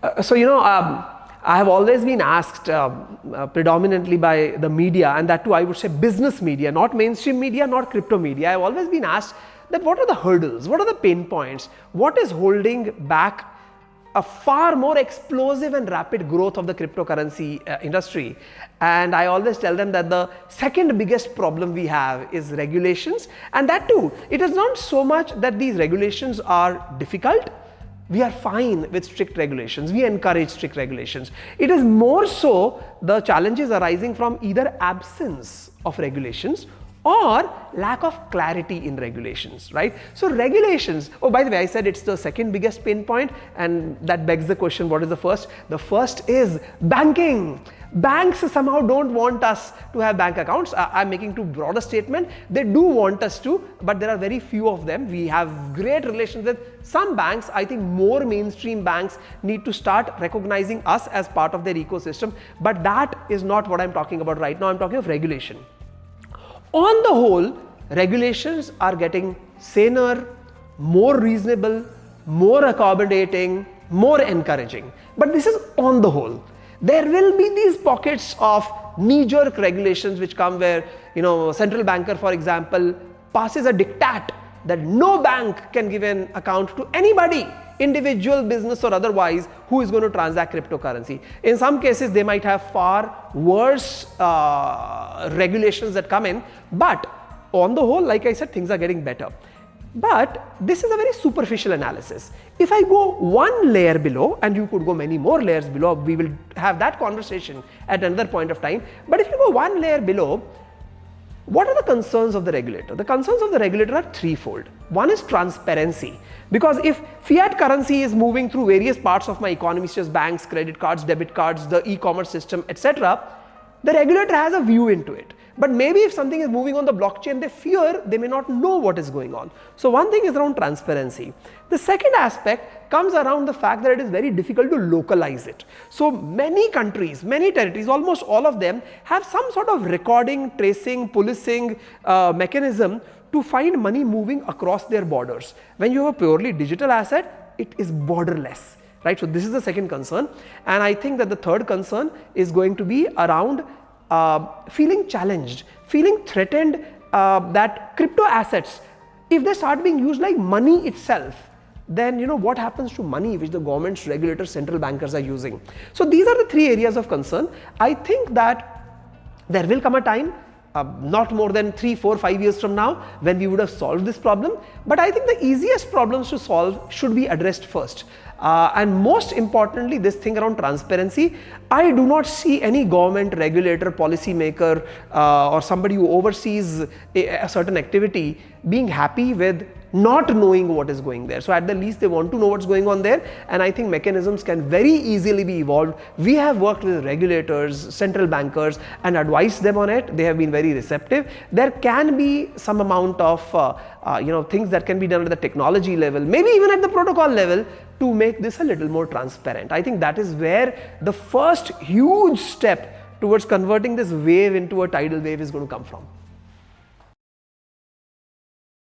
I have always been asked predominantly by the media, and that too I would say business media, not mainstream media, not crypto media. I have always been asked that what are the hurdles, what are the pain points, what is holding back a far more explosive and rapid growth of the cryptocurrency industry. And I always tell them that the second biggest problem we have is regulations, and that too, it is not so much that these regulations are difficult. We are fine with strict regulations. We encourage strict regulations. It is more so the challenges arising from either absence of regulations or lack of clarity in regulations, right? So regulations, oh, by the way, I said it's the second biggest pain point, and that begs the question, what is the first? The first is banking. Banks somehow don't want us to have bank accounts. I'm making too broad a statement. They do want us to, but there are very few of them. We have great relations with some banks. I think more mainstream banks need to start recognizing us as part of their ecosystem, but that is not what I'm talking about right now. I'm talking of regulation. On the whole, regulations are getting saner, more reasonable, more accommodating, more encouraging. But this is on the whole. There will be these pockets of knee-jerk regulations which come where, central banker, for example, passes a diktat that no bank can give an account to anybody, individual, business or otherwise, who is going to transact cryptocurrency. In some cases, they might have far worse regulations that come in, but on the whole, like I said, things are getting better. But this is a very superficial analysis. If I go one layer below, and you could go many more layers below, we will have that conversation at another point of time. But if you go one layer below, what are the concerns of the regulator? The concerns of the regulator are threefold. One is transparency, because if fiat currency is moving through various parts of my economy, such as banks, credit cards, debit cards, the e-commerce system, etc., the regulator has a view into it. But maybe if something is moving on the blockchain, they fear they may not know what is going on. So one thing is around transparency. The second aspect comes around the fact that it is very difficult to localize it. So many countries, many territories, almost all of them have some sort of recording, tracing, policing mechanism to find money moving across their borders. When you have a purely digital asset, it is borderless, right? So this is the second concern. And I think that the third concern is going to be around feeling challenged, feeling threatened that crypto assets, if they start being used like money itself, then what happens to money which the governments, regulators, central bankers are using. So these are the three areas of concern. I think that there will come a time, not more than 3, 4, 5 years from now, when we would have solved this problem. But I think the easiest problems to solve should be addressed first. And most importantly, this thing around transparency, I do not see any government, regulator, policy maker or somebody who oversees a certain activity being happy with not knowing what is going there. So at the least, they want to know what's going on there, and I think mechanisms can very easily be evolved. We have worked with regulators, central bankers, and advised them on it. They have been very receptive. There can be some amount of things that can be done at the technology level, maybe even at the protocol level, to make this a little more transparent. I think that is where the first huge step towards converting this wave into a tidal wave is going to come from.